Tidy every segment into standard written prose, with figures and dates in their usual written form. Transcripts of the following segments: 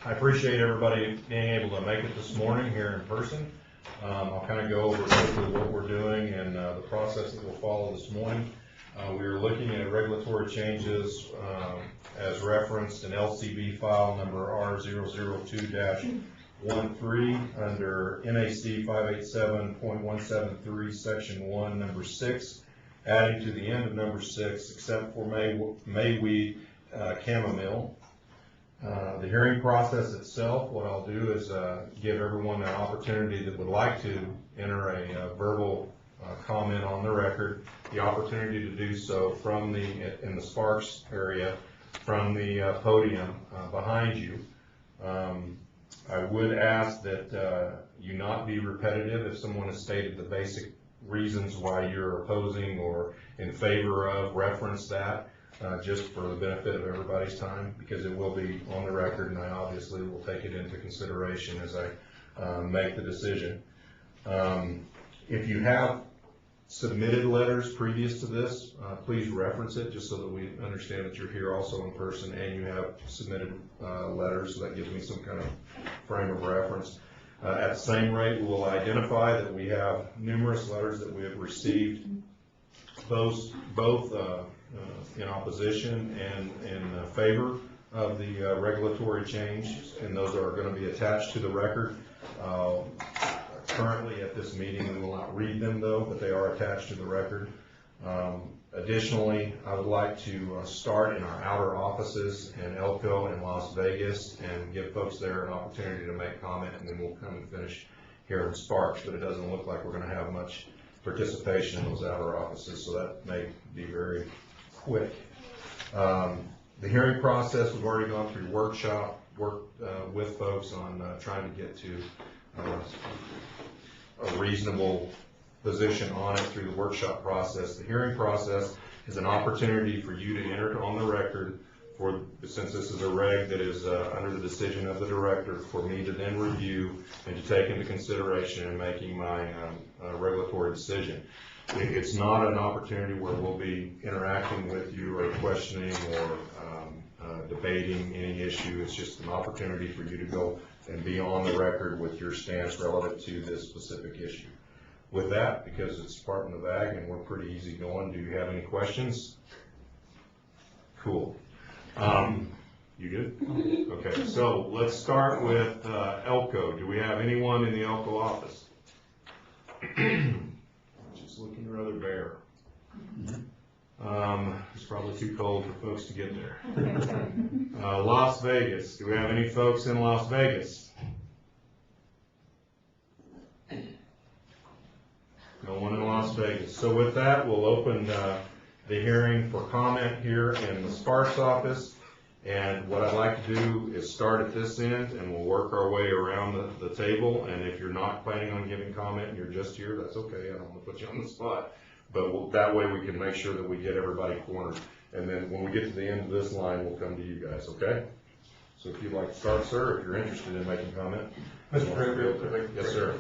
I appreciate everybody being able to make it this morning here in person. I'll kind of go over quickly what we're doing and the process that we'll follow this morning. We are looking at regulatory changes as referenced in LCB file number R002-13 under NAC 587.173 section 1 number 6, adding to the end of number 6 except for mayweed chamomile. The hearing process itself, what I'll do is give everyone an opportunity that would like to enter a verbal comment on the record, the opportunity to do so from in the Sparks area from the podium behind you. I would ask that you not be repetitive if someone has stated the basic reasons why you're opposing or in favor of, reference that. Just for the benefit of everybody's time, because it will be on the record, and I obviously will take it into consideration as I make the decision. If you have submitted letters previous to this, please reference it, just so that we understand that you're here also in person and you have submitted letters, so that gives me some kind of frame of reference. At the same rate, we will identify that we have numerous letters that we have received, both in opposition and in favor of the regulatory change, and those are going to be attached to the record. Currently at this meeting, we will not read them though, but they are attached to the record. Additionally, I would like to start in our outer offices in Elko and Las Vegas and give folks there an opportunity to make comment, and then we'll come and finish here in Sparks, but it doesn't look like we're going to have much participation in those outer offices, so that may be very quick. The hearing process, we've already gone through worked with folks on trying to get to a reasonable position on it through the workshop process. The hearing process is an opportunity for you to enter on the record, since this is a reg that is under the decision of the director, for me to then review and to take into consideration in making my regulatory decision. It's not an opportunity where we'll be interacting with you or questioning or debating any issue. It's just an opportunity for you to go and be on the record with your stance relative to this specific issue. With that, because it's Department of Ag and we're pretty easy going, do you have any questions? Cool. You good? Okay, so let's start with Elko. Do we have anyone in the Elko office? Just looking rather bare. It's probably too cold for folks to get there. Las Vegas. Do we have any folks in Las Vegas? No one in Las Vegas. So with that, we'll open the hearing for comment here in the Sparks office. And what I'd like to do is start at this end, and we'll work our way around the table. And if you're not planning on giving comment and you're just here, that's okay. I don't want to put you on the spot. But that way we can make sure that we get everybody cornered. And then when we get to the end of this line, we'll come to you guys, okay? So if you'd like to start, sir, if you're interested in making comment. Mr. President, yes, sir.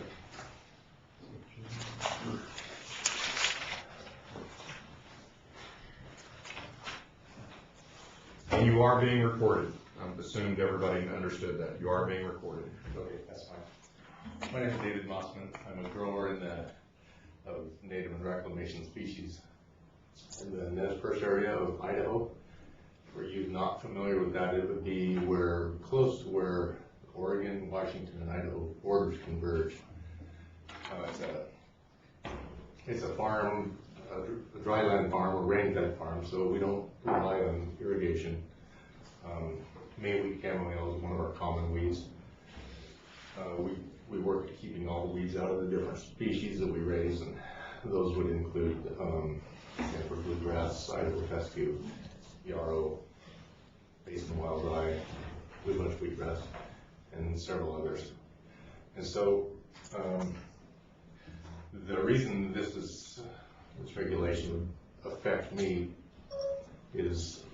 And you are being recorded. I've assumed everybody understood that. You are being recorded. Okay, that's fine. My name is David Mossman. I'm a grower of native and reclamation species in the Nez Perce area of Idaho. For you not familiar with that, it would be close to where Oregon, Washington, and Idaho borders converge. It's a farm, a dryland farm, a rain-fed farm, so we don't rely on irrigation. Mayweed chamomile is one of our common weeds. We work at keeping all the weeds out of the different species that we raise, and those would include Stanford bluegrass, Idaho fescue, yarrow, basin wild rye, blue bunch wheatgrass, and several others. And so the reason this regulation would affect me is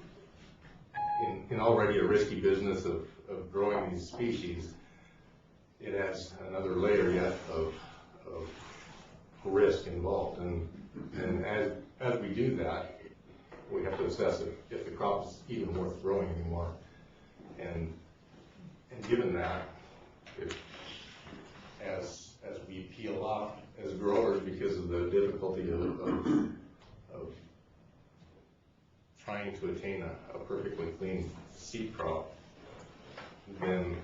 in already a risky business of growing these species, it adds another layer yet of risk involved. And as we do that, we have to assess if the crop is even worth growing anymore. And given that, as we peel off as growers because of the difficulty of trying to attain a perfectly clean seed crop, then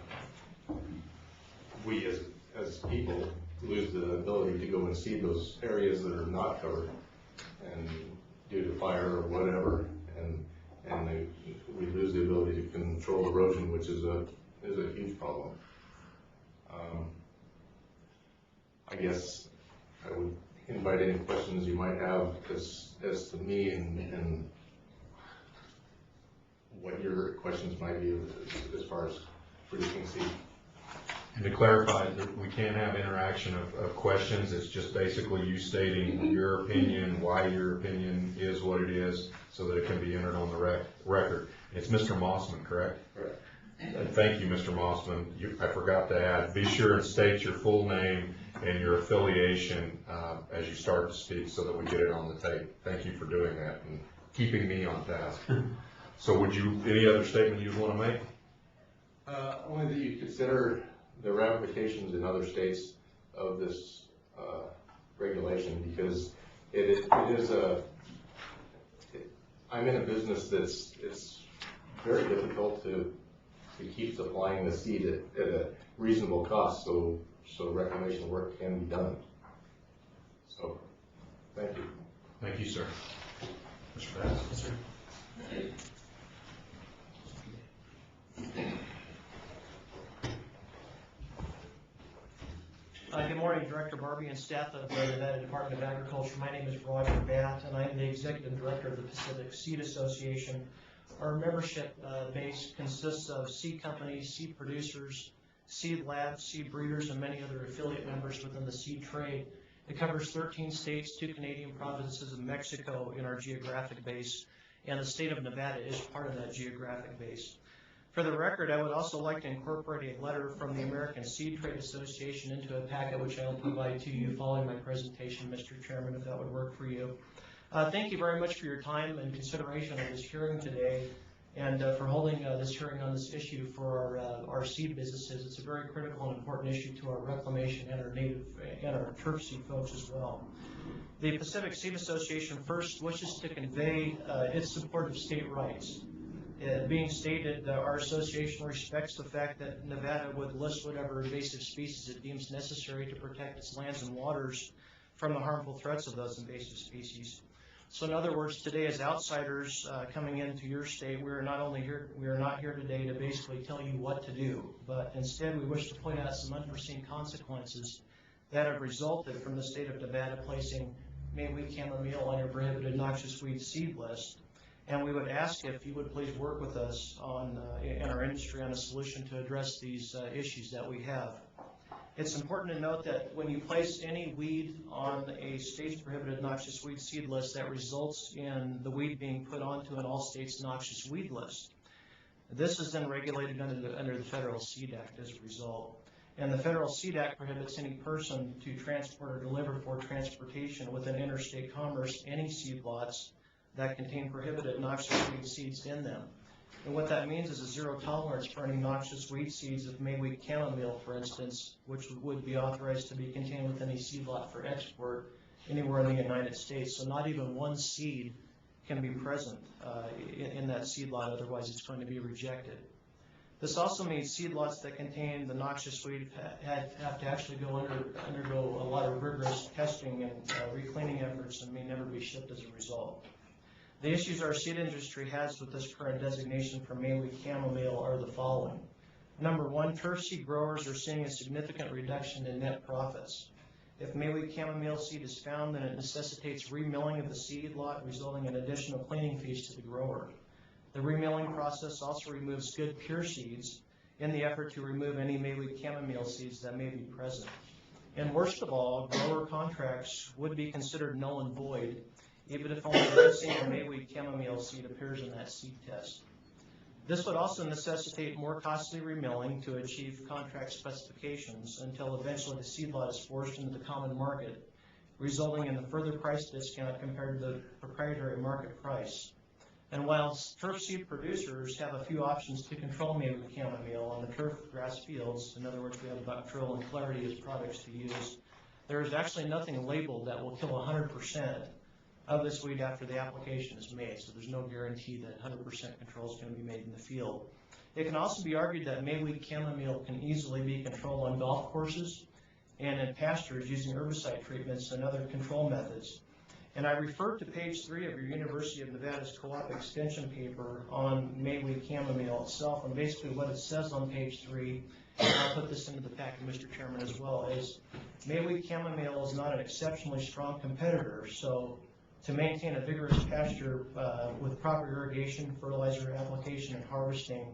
we as people lose the ability to go and seed those areas that are not covered, and due to fire or whatever, and we lose the ability to control erosion, which is a huge problem. I guess I would invite any questions you might have as to me and what your questions might be as far as producing seed. And to clarify, that we can't have interaction of questions. It's just basically you stating your opinion, why your opinion is what it is, so that it can be entered on the record. It's Mr. Mossman, correct? Correct. Thank you, Mr. Mossman. I forgot to add, be sure and state your full name and your affiliation as you start to speak, so that we get it on the tape. Thank you for doing that and keeping me on task. So any other statement you'd want to make? Only that you consider the ramifications in other states of this regulation, because I'm in a business it's very difficult to keep supplying the seed at a reasonable cost, so reclamation work can be done. So, thank you. Thank you, sir. Mr. Bass. Yes, sir. Good morning, Director Barbie and staff of the Nevada Department of Agriculture. My name is Roger Batt, and I'm the Executive Director of the Pacific Seed Association. Our membership base consists of seed companies, seed producers, seed labs, seed breeders, and many other affiliate members within the seed trade. It covers 13 states, 2 Canadian provinces, and Mexico in our geographic base, and the state of Nevada is part of that geographic base. For the record, I would also like to incorporate a letter from the American Seed Trade Association into a packet which I will provide to you following my presentation, Mr. Chairman, if that would work for you. Thank you very much for your time and consideration of this hearing today, and for holding this hearing on this issue for our seed businesses. It's a very critical and important issue to our reclamation and our native and our turf seed folks as well. The Pacific Seed Association first wishes to convey its support of state rights. Being stated, our association respects the fact that Nevada would list whatever invasive species it deems necessary to protect its lands and waters from the harmful threats of those invasive species. So in other words, today as outsiders coming into your state, we are not here today to basically tell you what to do, but instead we wish to point out some unforeseen consequences that have resulted from the state of Nevada placing mayweed chamomile on your prohibited noxious weed seed list. And we would ask if you would please work with us in our industry on a solution to address these issues that we have. It's important to note that when you place any weed on a state's prohibited noxious weed seed list, that results in the weed being put onto an all states noxious weed list. This is then regulated under the Federal Seed Act as a result. And the Federal Seed Act prohibits any person to transport or deliver for transportation within interstate commerce any seed lots that contain prohibited noxious weed seeds in them. And what that means is a zero tolerance for any noxious weed seeds of mayweed chamomile, for instance, which would be authorized to be contained within a seed lot for export anywhere in the United States. So not even one seed can be present in that seed lot, otherwise it's going to be rejected. This also means seed lots that contain the noxious weed have to actually undergo a lot of rigorous testing and recleaning efforts and may never be shipped as a result. The issues our seed industry has with this current designation for mayweed chamomile are the following. Number one, turf seed growers are seeing a significant reduction in net profits. If mayweed chamomile seed is found, then it necessitates remilling of the seed lot, resulting in additional cleaning fees to the grower. The remilling process also removes good pure seeds in the effort to remove any mayweed chamomile seeds that may be present. And worst of all, grower contracts would be considered null and void even if only one single mayweed chamomile seed appears in that seed test. This would also necessitate more costly remilling to achieve contract specifications until eventually the seed lot is forced into the common market, resulting in a further price discount compared to the proprietary market price. And while turf seed producers have a few options to control mayweed chamomile on the turf grass fields, in other words, we have Bucktrill and Clarity as products to use, there is actually nothing labeled that will kill 100% of this weed after the application is made, so there's no guarantee that 100% control is going to be made in the field. It can also be argued that mayweed chamomile can easily be controlled on golf courses and in pastures using herbicide treatments and other control methods. And I refer to page 3 of your University of Nevada's co-op extension paper on mayweed chamomile itself, and basically what it says on page 3, and I'll put this into the packet, Mr. Chairman, as well, is mayweed chamomile is not an exceptionally strong competitor, so to maintain a vigorous pasture with proper irrigation, fertilizer application, and harvesting,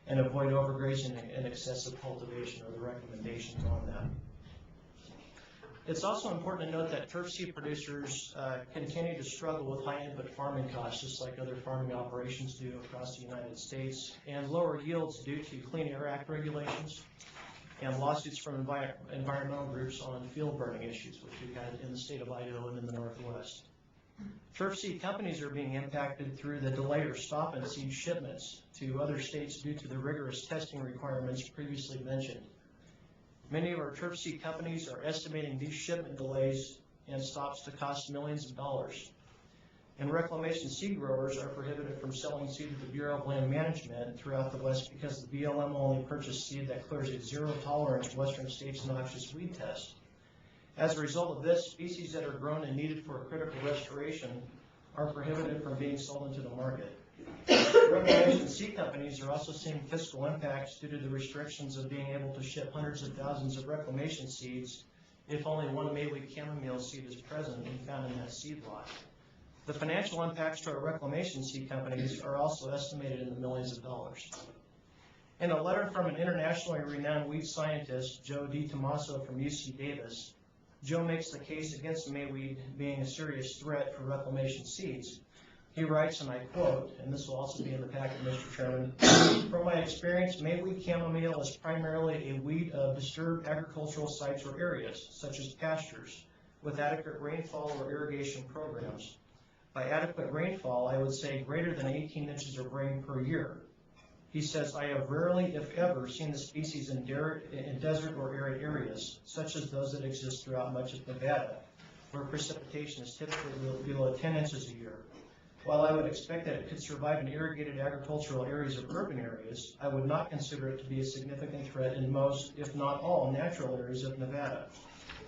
and avoid overgrazing and excessive cultivation are the recommendations on that. It's also important to note that turf seed producers continue to struggle with high input farming costs, just like other farming operations do across the United States, and lower yields due to Clean Air Act regulations and lawsuits from environmental groups on field burning issues, which we've had in the state of Idaho and in the Northwest. Turf seed companies are being impacted through the delay or stop in seed shipments to other states due to the rigorous testing requirements previously mentioned. Many of our turf seed companies are estimating these shipment delays and stops to cost millions of dollars. And reclamation seed growers are prohibited from selling seed to the Bureau of Land Management throughout the West because the BLM only purchased seed that clears a zero-tolerance Western States noxious weed test. As a result of this, species that are grown and needed for critical restoration are prohibited from being sold into the market. Reclamation seed companies are also seeing fiscal impacts due to the restrictions of being able to ship hundreds of thousands of reclamation seeds if only one mayweed chamomile seed is present and found in that seed lot. The financial impacts to our reclamation seed companies are also estimated in the millions of dollars. In a letter from an internationally renowned weed scientist, Joe DiTomaso from UC Davis, Joe makes the case against mayweed being a serious threat for reclamation seeds. He writes, and I quote, and this will also be in the packet, Mr. Chairman, "From my experience, mayweed chamomile is primarily a weed of disturbed agricultural sites or areas, such as pastures, with adequate rainfall or irrigation programs. By adequate rainfall, I would say greater than 18 inches of rain per year." He says, "I have rarely, if ever, seen the species in desert or arid areas, such as those that exist throughout much of Nevada, where precipitation is typically below 10 inches a year. While I would expect that it could survive in irrigated agricultural areas or urban areas, I would not consider it to be a significant threat in most, if not all, natural areas of Nevada."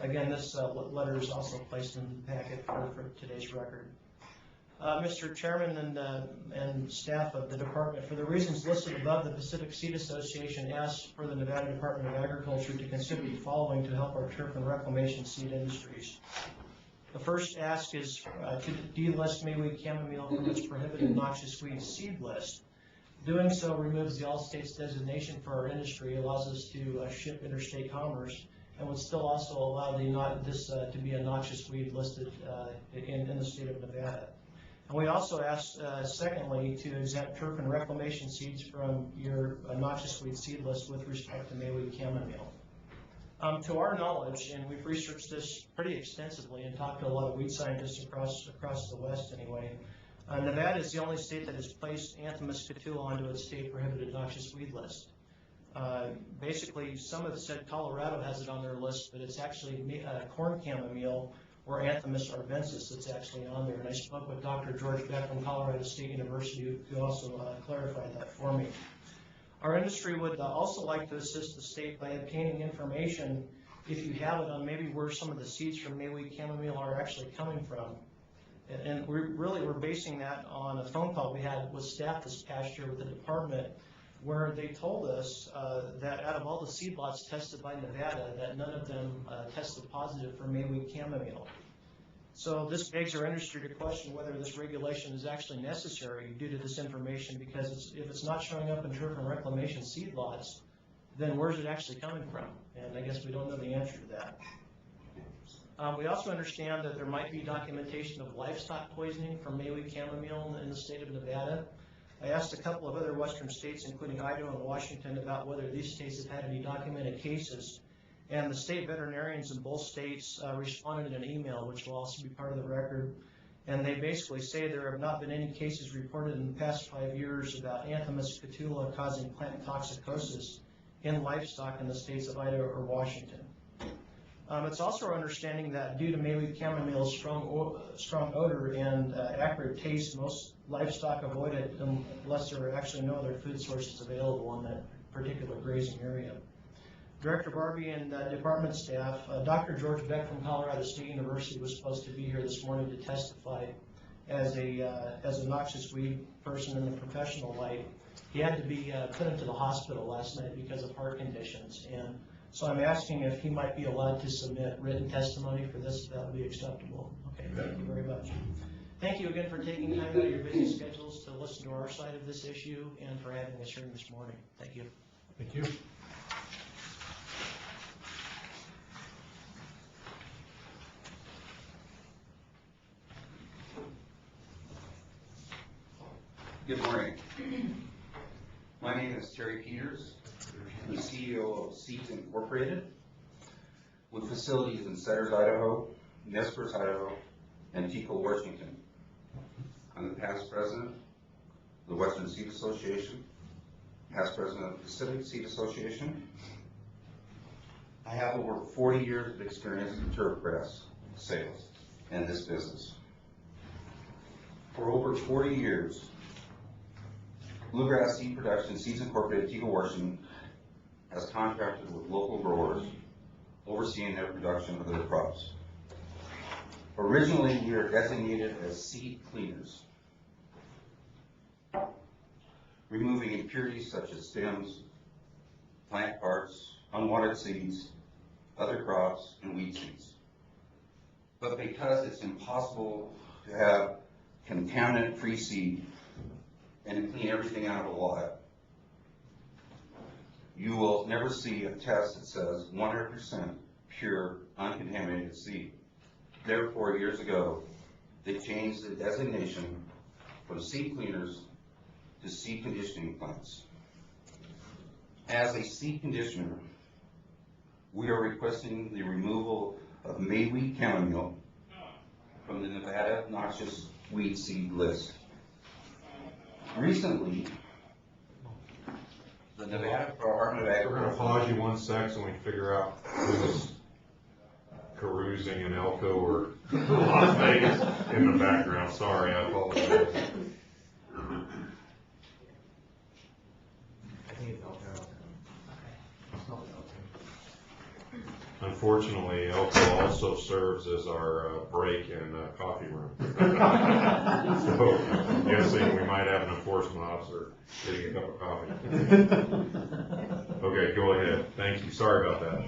Again, this letter is also placed in the packet for today's record. Mr. Chairman and staff of the department, for the reasons listed above, the Pacific Seed Association asks for the Nevada Department of Agriculture to consider the following to help our turf and reclamation seed industries. The first ask is to delist mayweed chamomile from its prohibited noxious weed seed list. Doing so removes the all states designation for our industry, allows us to ship interstate commerce, and would still also allow this to be a noxious weed listed in the state of Nevada. And we also asked, secondly, to exempt turf and reclamation seeds from your noxious weed seed list with respect to mayweed chamomile. To our knowledge, and we've researched this pretty extensively and talked to a lot of weed scientists across the West anyway, Nevada is the only state that has placed Anthemis catula onto its state prohibited noxious weed list. Basically, some have said Colorado has it on their list, but it's actually corn chamomile or Anthemis arvensis that's actually on there. And I spoke with Dr. George Beck from Colorado State University, who also clarified that for me. Our industry would also like to assist the state by obtaining information, if you have it, on maybe where some of the seeds from mayweed chamomile are actually coming from. And we're basing that on a phone call we had with staff this past year with the department, where they told us that out of all the seed lots tested by Nevada, that none of them tested positive for mayweed chamomile. So this begs our industry to question whether this regulation is actually necessary due to this information, because if it's not showing up in turf and reclamation seed lots, then where's it actually coming from? And I guess we don't know the answer to that. We also understand that there might be documentation of livestock poisoning from mayweed chamomile in the state of Nevada. I asked a couple of other western states, including Idaho and Washington, about whether these states have had any documented cases. And the state veterinarians in both states responded in an email, which will also be part of the record. And they basically say there have not been any cases reported in the past 5 years about Anthimus catula causing plant toxicosis in livestock in the states of Idaho or Washington. It's also our understanding that due to mayweed chamomile's strong odor and acrid taste, most livestock avoid it unless there are actually no other food sources available in that particular grazing area. Director Barbie and department staff, Dr. George Beck from Colorado State University was supposed to be here this morning to testify as a noxious weed person in the professional light. He had to be put into the hospital last night because of heart conditions, and so I'm asking if he might be allowed to submit written testimony for this, if that would be acceptable. Okay, thank you very much. Thank you again for taking time out of your busy schedules to listen to our side of this issue and for having us hearing this morning. Thank you. Thank you. Good morning. My name is Terry Peters. I'm the CEO of Seeds Incorporated, with facilities in Setters, Idaho, Nez Perce, Idaho, and Teco, Washington. I'm the past president of the Western Seed Association, past president of the Pacific Seed Association. I have over 40 years of experience in turfgrass sales and this business. For over 40 years, Bluegrass Seed Production, Seeds Incorporated, Teco, Washington, has contracted with local growers, overseeing their production of their crops. Originally, we were designated as seed cleaners, removing impurities such as stems, plant parts, unwanted seeds, other crops, and weed seeds. But because it's impossible to have contaminant-free seed and to clean everything out of a lot, you will never see a test that says 100% pure, uncontaminated seed. Therefore, years ago, they changed the designation from seed cleaners to seed conditioning plants. As a seed conditioner, we are requesting the removal of mayweed chamomile from the Nevada noxious weed seed list. Recently, the Nevada Department of We're going to Agriculture. pause you 1 sec so we can figure out who's carousing in Elko or Las Vegas in the background. Sorry, I apologize. Unfortunately, Elko also serves as our break and coffee room. So I'm guessing we might have an enforcement officer getting a cup of coffee. Okay, go ahead. Thank you. Sorry about that.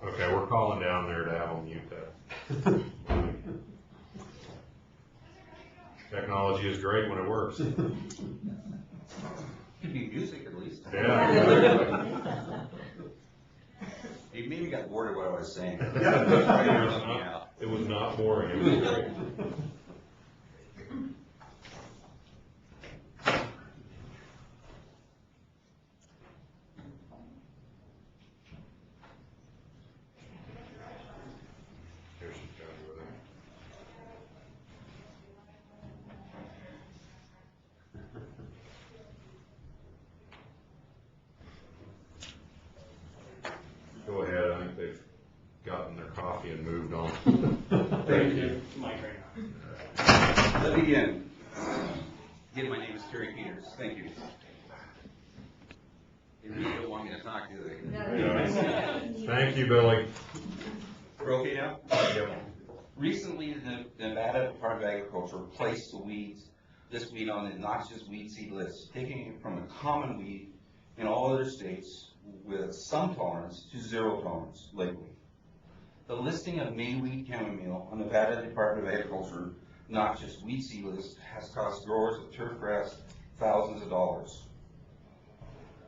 Okay, we're calling down there to have them mute that. Technology is great when it works. Could be music at least. Yeah, exactly. You maybe got bored of what I was saying. It was not boring. It was great. Here's some Johnny with it. Go ahead, I think they've gotten their coffee and moved on. Thank you. Let me begin. Again, my name is Terry Peters. Thank you. They really don't want me to talk, do they? Yeah. Thank you, Billy. We're okay now? Yep. Recently, the Nevada Department of Agriculture placed this weed on the noxious weed seed list, taking it from a common weed in all other states with some tolerance to zero tolerance legally. The listing of mayweed chamomile on the Nevada Department of Agriculture noxious weed seed list has cost growers of turfgrass thousands of dollars.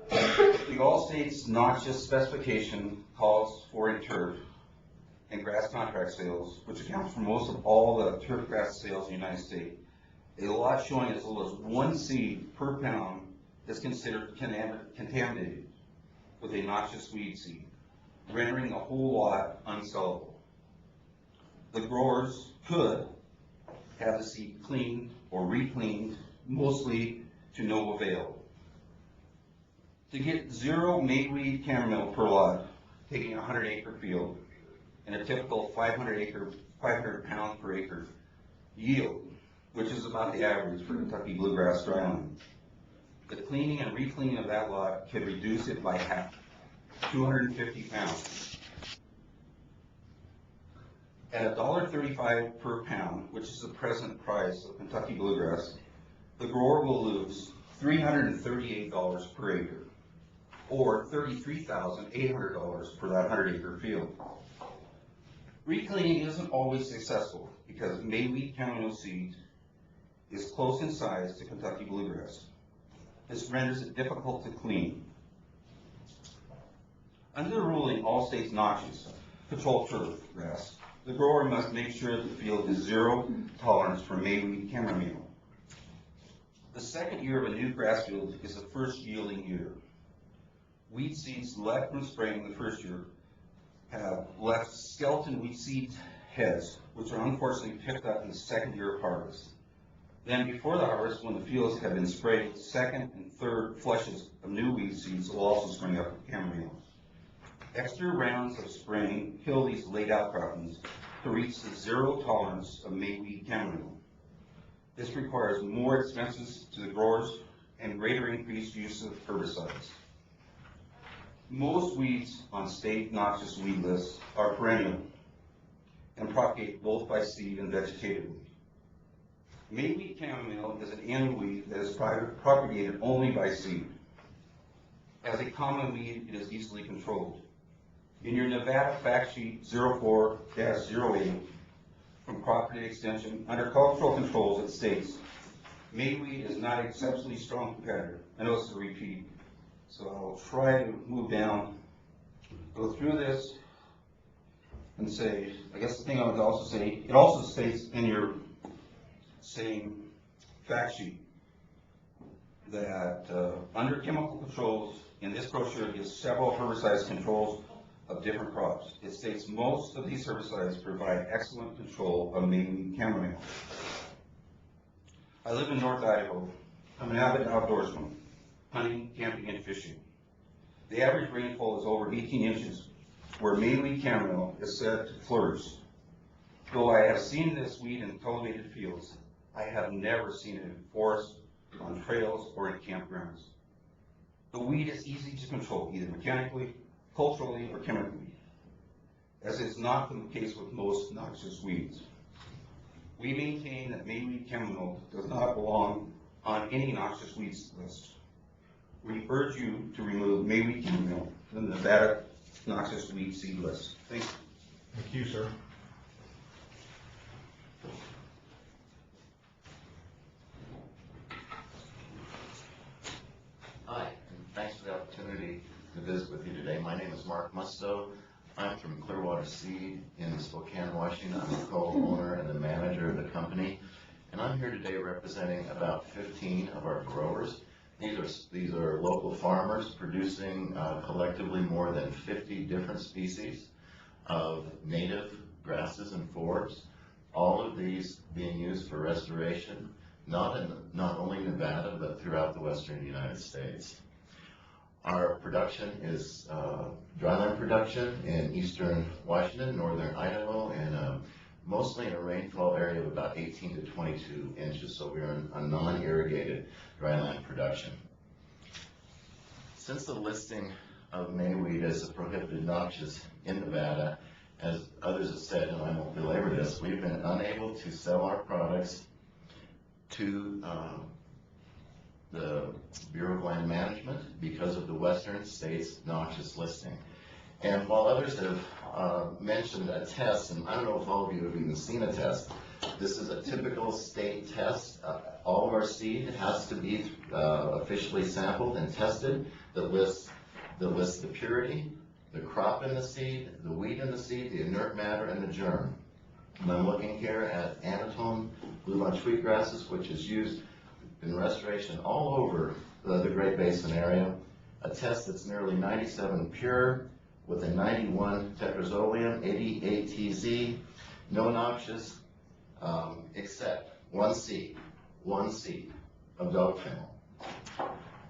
The All States noxious specification calls for in turf and grass contract sales, which accounts for most of all the turfgrass sales in the United States. A lot showing as little as 1 seed per pound is considered contaminated with a noxious weed seed. rendering the whole lot unsellable. The growers could have the seed cleaned or re-cleaned, mostly to no avail. To get 0 mayweed chamomile per lot, taking a 100-acre field, and a typical 500 pound per acre yield, which is about the average for Kentucky bluegrass dryland, the cleaning and re-cleaning of that lot could reduce it by half, 250 pounds. At $1.35 per pound, which is the present price of Kentucky bluegrass, the grower will lose $338 per acre, or $33,800 for that 100-acre field. Recleaning isn't always successful because mayweed chamomile seed is close in size to Kentucky bluegrass. This renders it difficult to clean. Under the ruling, all states noxious control turf grass, the grower must make sure that the field is 0 tolerance for mayweed chamomile. The second year of a new grass field is the first yielding year. Weed seeds left from spraying the first year have left skeleton weed seed heads, which are unfortunately picked up in the second year of harvest. Then before the harvest, when the fields have been sprayed, second and third flushes of new weed seeds will also spring up with chamomile. Extra rounds of spraying kill these late outcroppings to reach the 0 tolerance of mayweed chamomile. This requires more expenses to the growers and greater increased use of herbicides. Most weeds on state noxious weed lists are perennial and propagate both by seed and vegetatively. Mayweed chamomile is an annual weed that is propagated only by seed. As a common weed, it is easily controlled. In your Nevada fact sheet 04-08 from Crop Data Extension, under cultural controls, it states, mayweed is not an exceptionally strong competitor. I know it's a repeat, so I'll try to move down, go through this, and say, I guess the thing I would also say, it also states in your same fact sheet that under chemical controls, in this brochure it gives several herbicide controls of different crops. It states most of these herbicides provide excellent control of mayweed chamomile. I live in North Idaho. I'm an avid outdoorsman, hunting, camping, and fishing. The average rainfall is over 18 inches, where mayweed chamomile is said to flourish. Though I have seen this weed in cultivated fields, I have never seen it in forests, on trails, or in campgrounds. The weed is easy to control, either mechanically, culturally, or chemically, as is not the case with most noxious weeds. We maintain that mayweed chamomile does not belong on any noxious weeds list. We urge you to remove mayweed chamomile from the Nevada noxious weed seed list. Thank you. Thank you, sir. Hi, and thanks for the opportunity to visit with you today. My name is Mark Musto. I'm from Clearwater Seed in Spokane, Washington. I'm the co-owner and the manager of the company, and I'm here today representing about 15 of our growers. These are local farmers producing collectively more than 50 different species of native grasses and forbs. All of these being used for restoration, not only Nevada, but throughout the western United States. Our production is dryland production in eastern Washington, northern Idaho, and mostly in a rainfall area of about 18 to 22 inches, so we're in a non-irrigated dryland production. Since the listing of mayweed as a prohibited noxious in Nevada, as others have said, and I won't belabor this, we've been unable to sell our products to the Bureau of Land Management because of the western states noxious listing. And while others have mentioned a test, and I don't know if all of you have even seen a test, this is a typical state test. All of our seed has to be officially sampled and tested that lists the purity, the crop in the seed, the wheat in the seed, the inert matter, and the germ. And I'm looking here at Anatone Bluebonnet wheatgrasses, which is used in restoration all over the Great Basin area. A test that's nearly 97 pure, with a 91 tetrazolium, 88 TZ, no noxious, except one seed of dog kennel.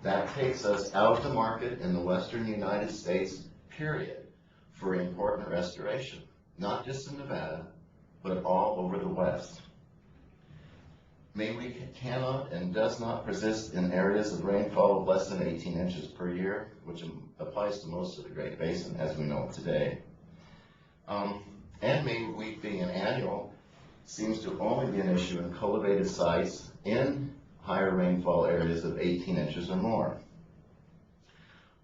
That takes us out to market in the western United States, period, for important restoration, not just in Nevada, but all over the West. Mayweed cannot and does not persist in areas of rainfall of less than 18 inches per year, which applies to most of the Great Basin as we know it today. And mayweed being an annual seems to only be an issue in cultivated sites in higher rainfall areas of 18 inches or more.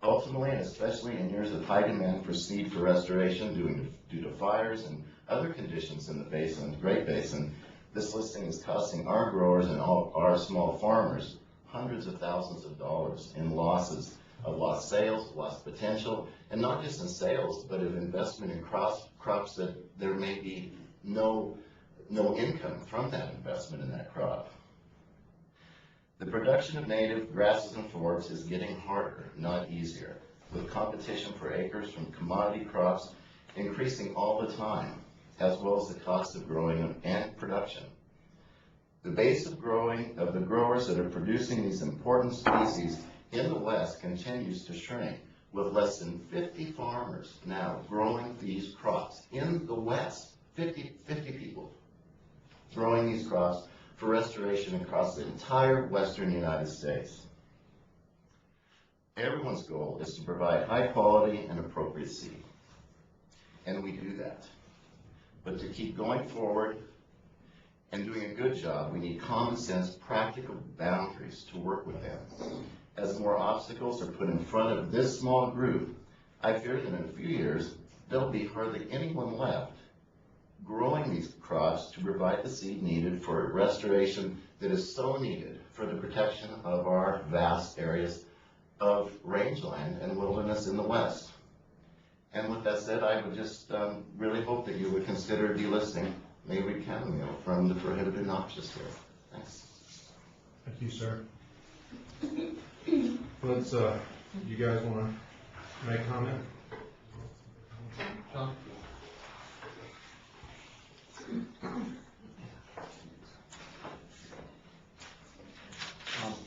Ultimately, and especially in years of high demand for seed for restoration due to fires and other conditions in the basin, Great Basin, this listing is costing our growers and all our small farmers hundreds of thousands of dollars in losses of lost sales, lost potential, and not just in sales, but of investment in crops that there may be no income from that investment in that crop. The production of native grasses and forbs is getting harder, not easier, with competition for acres from commodity crops increasing all the time, as well as the cost of growing and production. The base of the growers that are producing these important species in the West continues to shrink, with less than 50 farmers now growing these crops in the West, 50 people growing these crops for restoration across the entire western United States. Everyone's goal is to provide high quality and appropriate seed, and we do that. But to keep going forward and doing a good job, we need common sense, practical boundaries to work within. As more obstacles are put in front of this small group, I fear that in a few years, there'll be hardly anyone left growing these crops to provide the seed needed for restoration that is so needed for the protection of our vast areas of rangeland and wilderness in the West. And with that said, I would just really hope that you would consider delisting mayweed chamomile from the prohibited noxious here. Thanks. Thank you, sir. Let's, you guys want to make a comment? John?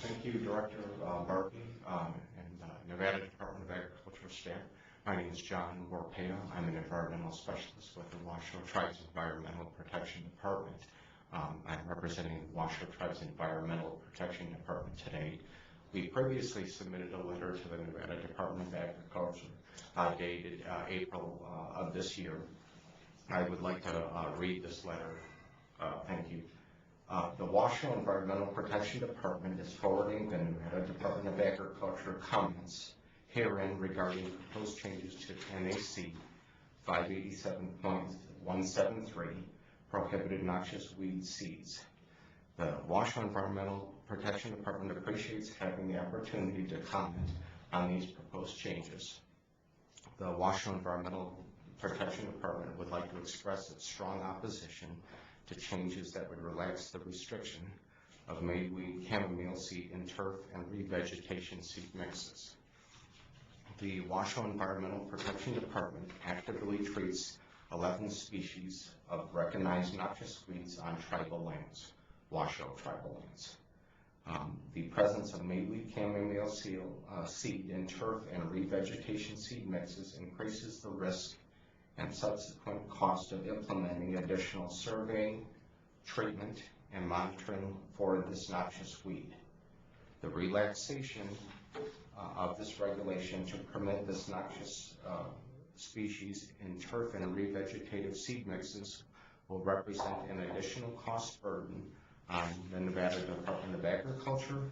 Thank you, Director Barbie and Nevada Department of Agriculture staff. My name is John Warpea. I'm an environmental specialist with the Washoe Tribes Environmental Protection Department. I'm representing the Washoe Tribes Environmental Protection Department today. We previously submitted a letter to the Nevada Department of Agriculture dated April of this year. I would like to read this letter. Thank you. The Washoe Environmental Protection Department is forwarding the Nevada Department of Agriculture comments herein regarding proposed changes to NAC 587.173, prohibited noxious weed seeds. The Washoe Environmental Protection Department appreciates having the opportunity to comment on these proposed changes. The Washoe Environmental Protection Department would like to express its strong opposition to changes that would relax the restriction of mayweed chamomile seed in turf and revegetation seed mixes. The Washoe Environmental Protection Department actively treats 11 species of recognized noxious weeds on tribal lands, Washoe tribal lands. The presence of mayweed chamomile seed in turf and revegetation seed mixes increases the risk and subsequent cost of implementing additional surveying, treatment, and monitoring for this noxious weed. The relaxation of this regulation to permit this noxious species in turf and revegetative seed mixes will represent an additional cost burden on the Nevada Department of Agriculture,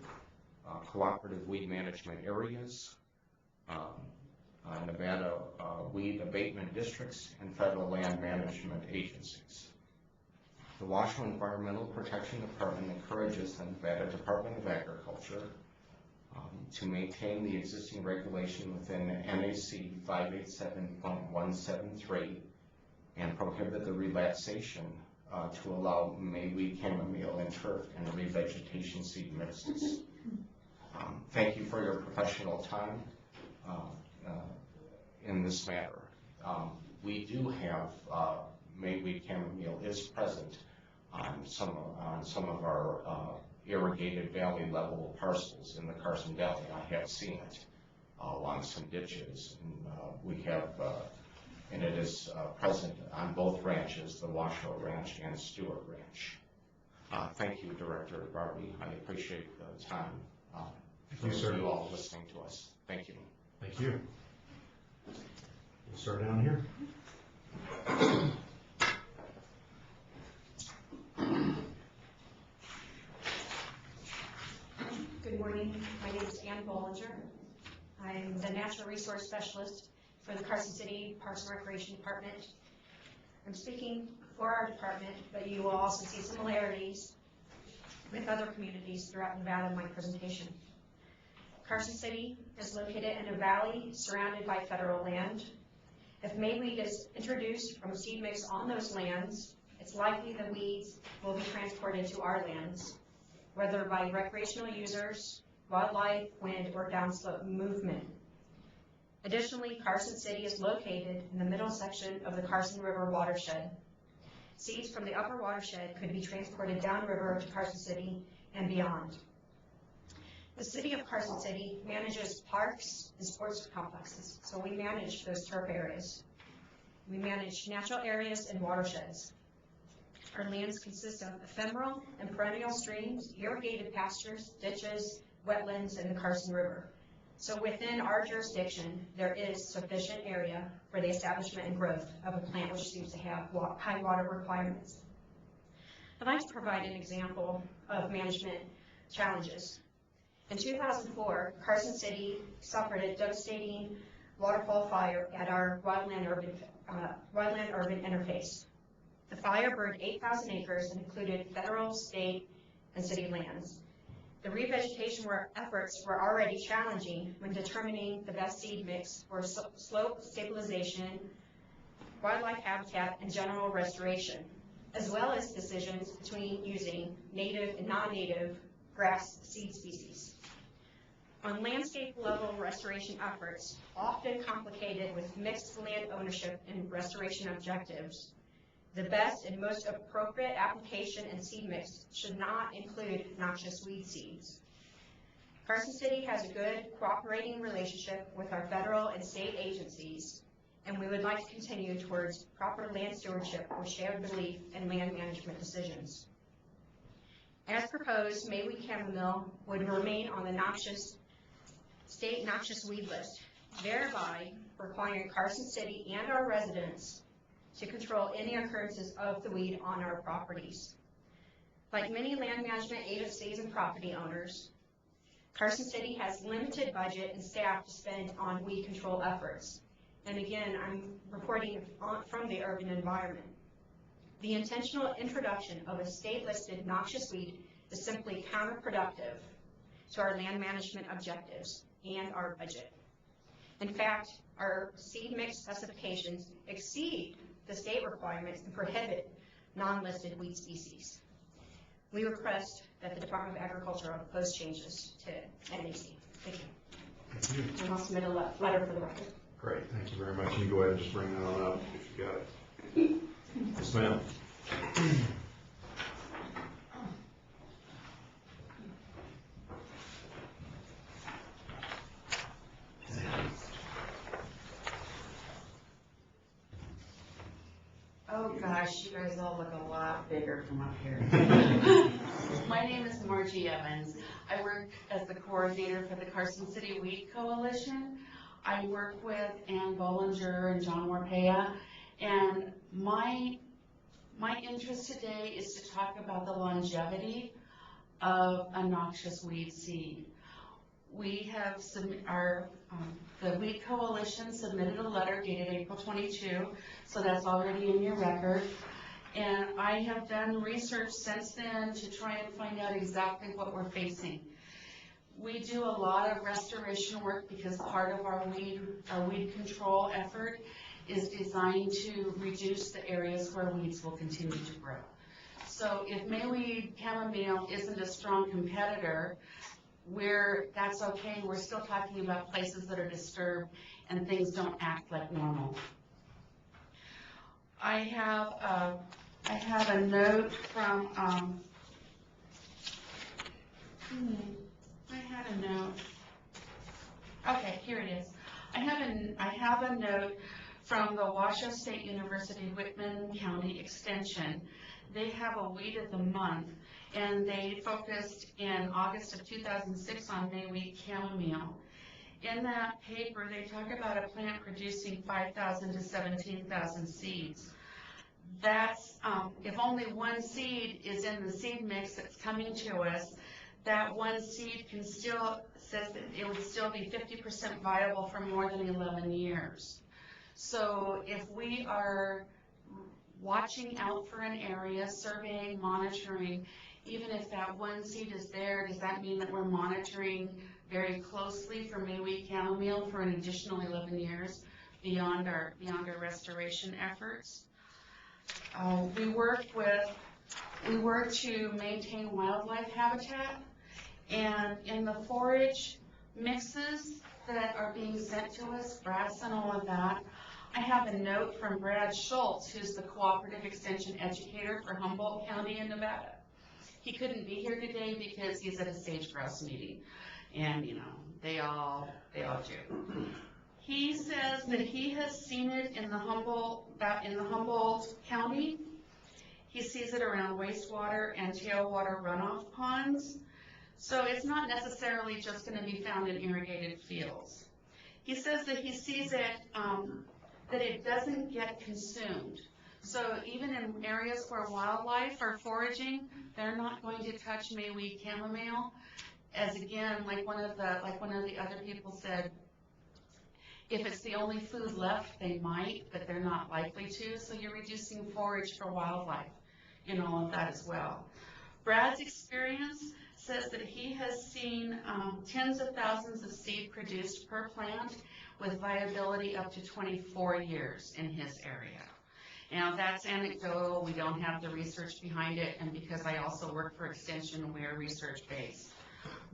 cooperative weed management areas, Nevada weed abatement districts, and federal land management agencies. The Washoe Environmental Protection Department encourages the Nevada Department of Agriculture to maintain the existing regulation within NAC 587.173 and prohibit the relaxation to allow mayweed chamomile in turf and revegetation seed mixes. Thank you for your professional time in this matter. We do have, mayweed chamomile is present on some of our irrigated valley level parcels in the Carson Valley. I have seen it along some ditches, and we have, and it is present on both ranches, the Washoe Ranch and Stewart Ranch. Thank you, Director Barbie. I appreciate the time. Thank you, sir. You all listening to us. Thank you. Thank you. We'll start down here. Good morning. My name is Ann Bollinger. I'm the Natural Resource Specialist for the Carson City Parks and Recreation Department. I'm speaking for our department, but you will also see similarities with other communities throughout Nevada in my presentation. Carson City is located in a valley surrounded by federal land. If mayweed is introduced from seed mix on those lands, it's likely the weeds will be transported to our lands, whether by recreational users, wildlife, wind, or downslope movement. Additionally, Carson City is located in the middle section of the Carson River watershed. Seeds from the upper watershed could be transported downriver to Carson City and beyond. The City of Carson City manages parks and sports complexes, so we manage those turf areas. We manage natural areas and watersheds. Our lands consist of ephemeral and perennial streams, irrigated pastures, ditches, wetlands, and the Carson River. So within our jurisdiction, there is sufficient area for the establishment and growth of a plant which seems to have high water requirements. I'd like to provide an example of management challenges. In 2004, Carson City suffered a devastating waterfall fire at our wildland-urban interface. The fire burned 8,000 acres and included federal, state, and city lands. The revegetation efforts were already challenging when determining the best seed mix for slope stabilization, wildlife habitat, and general restoration, as well as decisions between using native and non-native grass seed species. On landscape level restoration efforts, often complicated with mixed land ownership and restoration objectives, the best and most appropriate application and seed mix should not include noxious weed seeds. Carson City has a good cooperating relationship with our federal and state agencies, and we would like to continue towards proper land stewardship with shared belief in land management decisions. As proposed, mayweed chamomile would remain on the state noxious weed list, thereby requiring Carson City and our residents to control any occurrences of the weed on our properties. Like many land management agencies and property owners, Carson City has limited budget and staff to spend on weed control efforts. And again, I'm reporting from the urban environment. The intentional introduction of a state-listed noxious weed is simply counterproductive to our land management objectives and our budget. In fact, our seed mix specifications exceed the state requirements and prohibit non-listed weed species. We request that the Department of Agriculture oppose changes to NAC. Thank you. Thank you. And I'll submit a letter for the record. Great, thank you very much. You can go ahead and just bring that on up if you got it. Yes, ma'am. Oh gosh, you guys all look a lot bigger from up here. My name is Margie Evans. I work as the coordinator for the Carson City Weed Coalition. I work with Ann Bollinger and John Warpea, and my interest today is to talk about the longevity of a noxious weed seed. We have the Weed Coalition submitted a letter dated April 22, so that's already in your record. And I have done research since then to try and find out exactly what we're facing. We do a lot of restoration work because part of our weed control effort is designed to reduce the areas where weeds will continue to grow. So if mayweed chamomile isn't a strong competitor, that's okay. We're still talking about places that are disturbed and things don't act like normal. I have a note from, I had a note. Okay, here it is. I have a note from the Washoe State University Whitman County Extension. They have a Weed of the Month, and they focused in August of 2006 on Mayweed chamomile. In that paper, they talk about a plant producing 5,000 to 17,000 seeds. That's, if only one seed is in the seed mix that's coming to us, that one seed can still, says that it would still be 50% viable for more than 11 years. So if we are watching out for an area, surveying, monitoring, even if that one seed is there, does that mean that we're monitoring very closely for Mayweed chamomile for an additional 11 years beyond our restoration efforts? We work to maintain wildlife habitat, and in the forage mixes that are being sent to us, grass and all of that, I have a note from Brad Schultz, who's the cooperative extension educator for Humboldt County in Nevada. He couldn't be here today because he's at a sage grouse meeting, and you know, they all do. He says that he has seen it in the Humboldt County. He sees it around wastewater and tailwater runoff ponds. So it's not necessarily just going to be found in irrigated fields. He says that he sees it, that it doesn't get consumed. So even in areas where wildlife are foraging, they're not going to touch Mayweed chamomile. As again, like one of the other people said, if it's the only food left, they might, but they're not likely to. So you're reducing forage for wildlife in all of that as well. Brad's experience says that he has seen tens of thousands of seed produced per plant with viability up to 24 years in his area. Now that's anecdotal, we don't have the research behind it, and because I also work for Extension, we are research-based.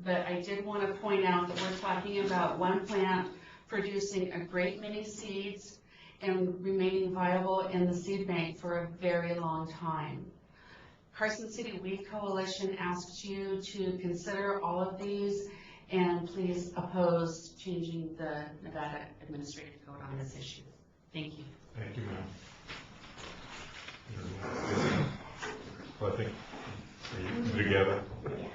But I did want to point out that we're talking about one plant producing a great many seeds and remaining viable in the seed bank for a very long time. Carson City Weed Coalition asks you to consider all of these and please oppose changing the Nevada Administrative Code on this issue. Thank you. Thank you, ma'am. So I think, are you together? Okay.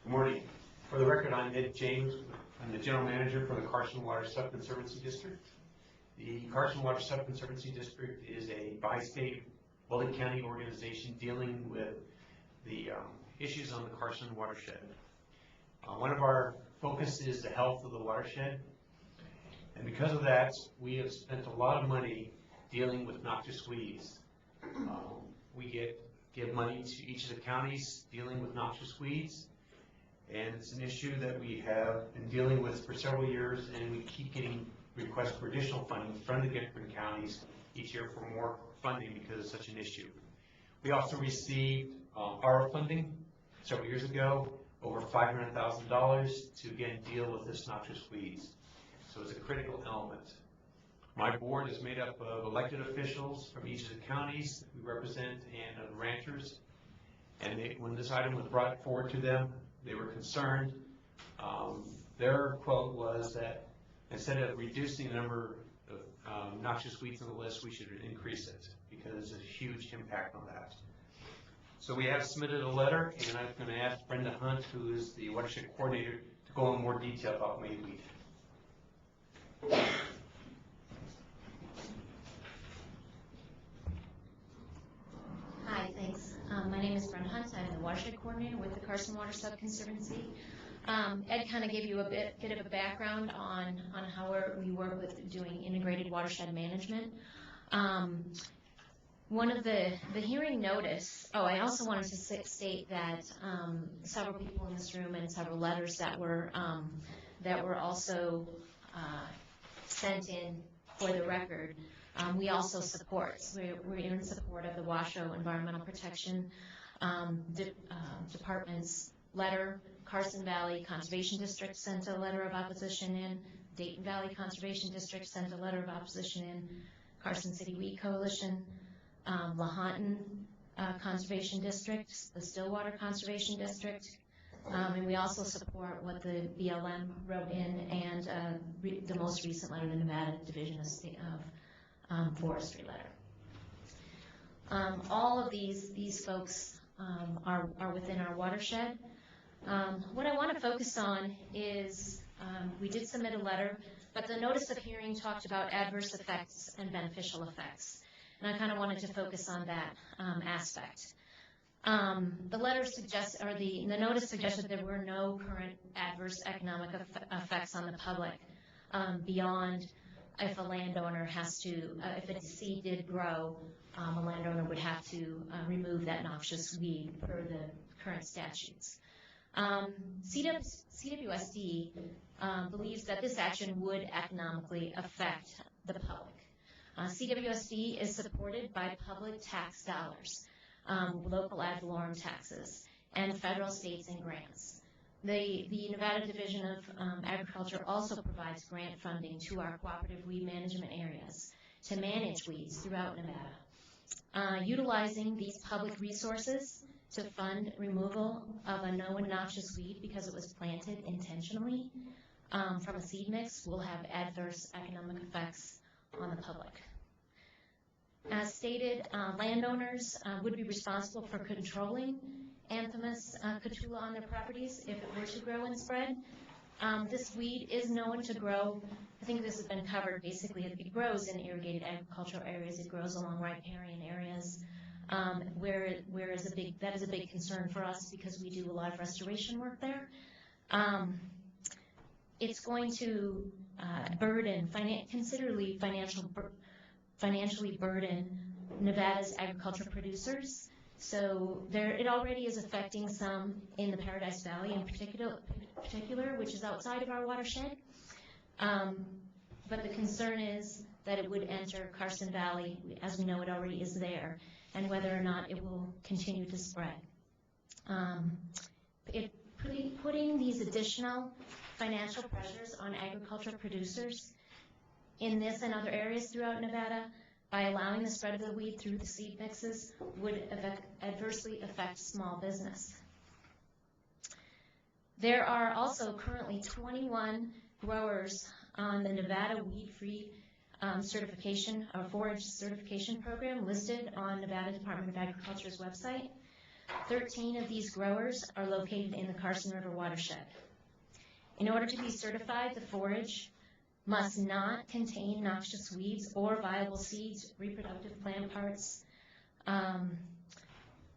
Good morning. For the record, I'm Ed James. I'm the general manager for the Carson Water Sub-Conservancy District. The Carson Water Sub-Conservancy District is a bi-state multi-county organization dealing with the issues on the Carson watershed. One of our focus is the health of the watershed, and because of that, we have spent a lot of money dealing with noxious weeds. We give money to each of the counties dealing with noxious weeds, and it's an issue that we have been dealing with for several years, and we keep getting requests for additional funding from the different counties each year for more funding because it's such an issue. We also received ARPA funding several years ago, over $500,000 to again deal with this noxious weeds. So it's a critical element. My board is made up of elected officials from each of the counties that we represent and of ranchers. And when this item was brought forward to them, they were concerned. Their quote was that instead of reducing the number of noxious weeds on the list, we should increase it because there's a huge impact on that. So we have submitted a letter, and I'm going to ask Brenda Hunt, who is the watershed coordinator, to go in more detail about Mayweed. Hi, thanks. My name is Brenda Hunt. I'm the watershed coordinator with the Carson Water Sub-Conservancy. Ed kind of gave you a bit of a background on how we work with doing integrated watershed management. One of the hearing notice, I also wanted to state that several people in this room and several letters that were also sent in for the record, we also support. We're in support of the Washoe Environmental Protection Department's letter. Carson Valley Conservation District sent a letter of opposition in. Dayton Valley Conservation District sent a letter of opposition in. Carson City Weed Coalition, Lahontan Conservation District, the Stillwater Conservation District, and we also support what the BLM wrote in and the most recent letter, the Nevada Division of Forestry letter. All of these folks are within our watershed. What I want to focus on is we did submit a letter, but the notice of hearing talked about adverse effects and beneficial effects, and I kind of wanted to focus on that aspect. The letter suggests, or the notice suggested there were no current adverse economic effects on the public beyond if a landowner has to, if a seed did grow, a landowner would have to remove that noxious weed per the current statutes. CWSD believes that this action would economically affect the public. CWSD is supported by public tax dollars, local ad valorem taxes, and federal, states, and grants. The Nevada Division of Agriculture also provides grant funding to our cooperative weed management areas to manage weeds throughout Nevada. Utilizing these public resources to fund removal of a known noxious weed because it was planted intentionally from a seed mix will have adverse economic effects on the public. As stated, landowners would be responsible for controlling Anthemis catula on their properties if it were to grow and spread. This weed is known to grow, I think this has been covered, basically it grows in irrigated agricultural areas, it grows along riparian areas, that is a big concern for us because we do a lot of restoration work there. It's going to burden, considerably financially burden Nevada's agricultural producers. So it already is affecting some in the Paradise Valley in particular, which is outside of our watershed. But the concern is that it would enter Carson Valley, as we know it already is there, and whether or not it will continue to spread. Putting these additional financial pressures on agricultural producers in this and other areas throughout Nevada by allowing the spread of the weed through the seed mixes would adversely affect small business. There are also currently 21 growers on the Nevada Weed-Free certification or forage certification program listed on Nevada Department of Agriculture's website. 13 of these growers are located in the Carson River watershed. In order to be certified, the forage must not contain noxious weeds or viable seeds, reproductive plant parts,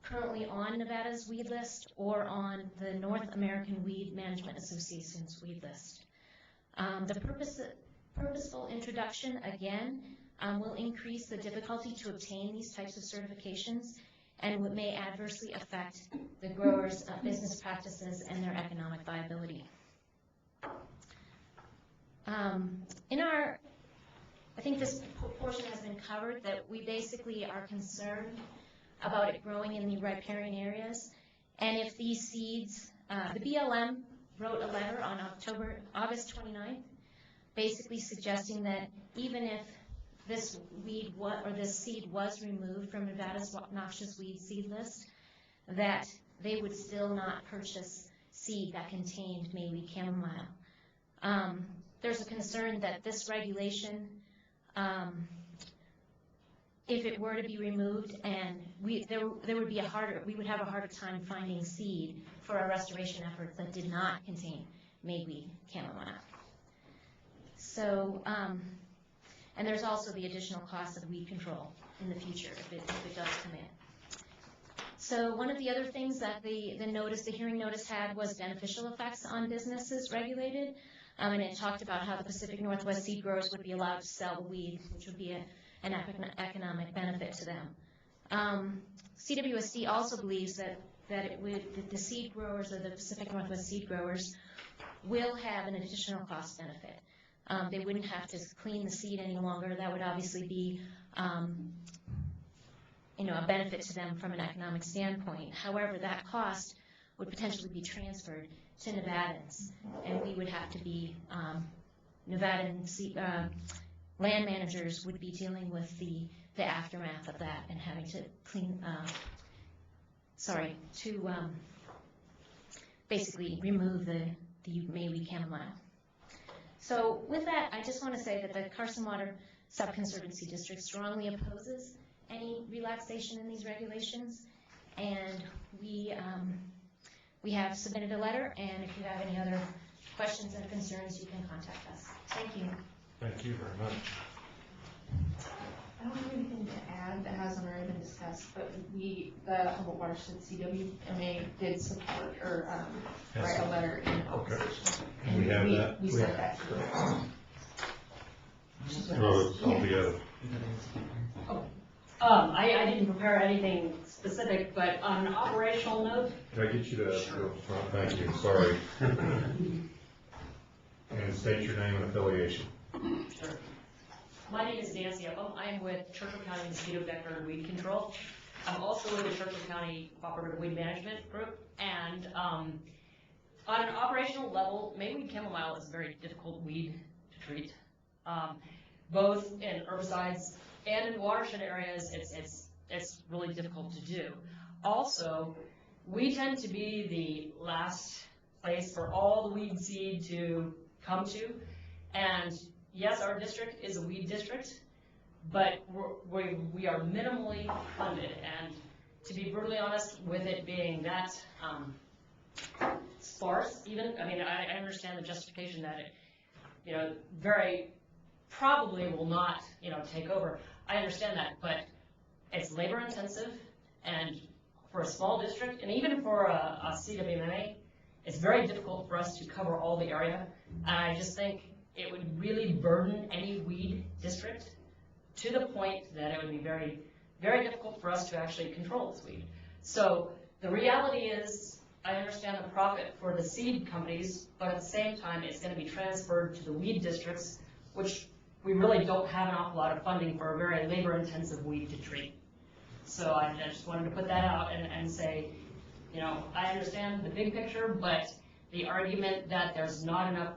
currently on Nevada's weed list or on the North American Weed Management Association's weed list. The purposeful introduction, again, will increase the difficulty to obtain these types of certifications and may adversely affect the growers' business practices and their economic viability. I think this portion has been covered, that we basically are concerned about it growing in the riparian areas. And if these seeds, the BLM wrote a letter on August 29th, basically suggesting that even if this weed or this seed was removed from Nevada's noxious weed seed list, that they would still not purchase seed that contained mayweed chamomile. There's a concern that this regulation, if it were to be removed, and we would have a harder time finding seed for our restoration efforts that did not contain mayweed chamomile. So, and there's also the additional cost of weed control in the future if it does come in. So one of the other things that the hearing notice had was beneficial effects on businesses regulated. And it talked about how the Pacific Northwest seed growers would be allowed to sell the weed, which would be an economic benefit to them. CWSD also believes that the seed growers or the Pacific Northwest seed growers will have an additional cost benefit. They wouldn't have to clean the seed any longer. That would obviously be, a benefit to them from an economic standpoint. However, that cost would potentially be transferred to Nevadans, and we would have to be, Nevadan land managers would be dealing with the aftermath of that and having to basically remove the mayweed chamomile. So with that, I just want to say that the Carson Water Sub-Conservancy District strongly opposes any relaxation in these regulations, and we have submitted a letter, and if you have any other questions and concerns, you can contact us. Thank you. Thank you very much. I don't have anything to add that hasn't already been discussed, but the Humboldt Watershed CWMA did support or write a letter in opposition. Okay. We have that. We sent that to them. Oh, it's all together. I didn't prepare anything specific, but on an operational note. Can I get you to go front? Thank you, sorry. And state your name and affiliation. Sure. My name is Nancy Upham. I'm with Churchill County Mosquito Vector and Weed Control. I'm also with the Churchill County Cooperative Weed Management Group. And on an operational level, mayweed chamomile is a very difficult weed to treat. Both in herbicides and in watershed areas, it's really difficult to do. Also, we tend to be the last place for all the weed seed to come to. And yes, our district is a weed district, but we are minimally funded. And to be brutally honest, with it being that sparse, even, I mean, I understand the justification that it, very probably will not, take over. I understand that, but it's labor intensive, and for a small district, and even for a CWMA, it's very difficult for us to cover all the area. And I just think it would really burden any weed district to the point that it would be very, very difficult for us to actually control this weed. So the reality is, I understand the profit for the seed companies, but at the same time, it's going to be transferred to the weed districts, which we really don't have an awful lot of funding for a very labor-intensive weed to treat. So I just wanted to put that out and say, I understand the big picture, but the argument that there's not enough,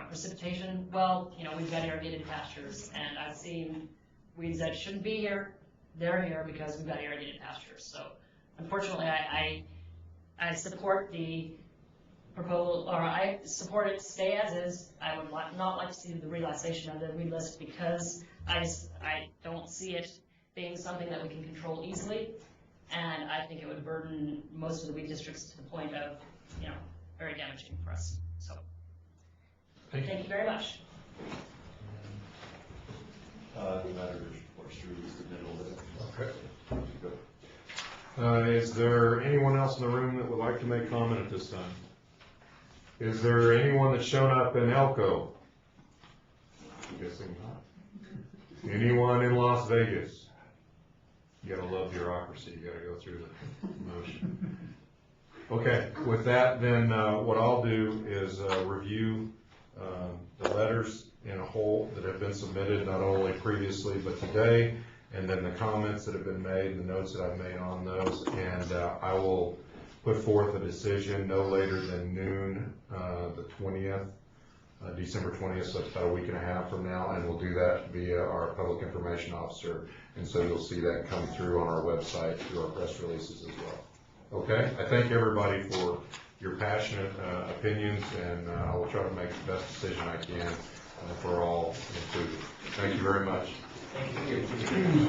precipitation, well, we've got irrigated pastures, and I've seen weeds that shouldn't be here, they're here because we've got irrigated pastures. So unfortunately, I support the proposal, or I support it to stay as is. I would not like to see the relaxation of the weed list because I don't see it being something that we can control easily, and I think it would burden most of the weed districts to the point of, very damaging for us. So, thank you very much. The matter works through the middle of it. Okay. Is there anyone else in the room that would like to make comment at this time? Is there anyone that's shown up in Elko? I'm guessing not. Anyone in Las Vegas? You gotta love bureaucracy, you gotta go through the motion. Okay, with that, then what I'll do is review the letters in a whole that have been submitted, not only previously but today, and then the comments that have been made and the notes that I've made on those, and I will put forth a decision no later than noon, the 20th, December 20th, so it's about a week and a half from now, and we'll do that via our public information officer, and so you'll see that come through on our website through our press releases as well. Okay, I thank everybody for your passionate opinions, and I will try to make the best decision I can for all included. Thank you very much. Thank you.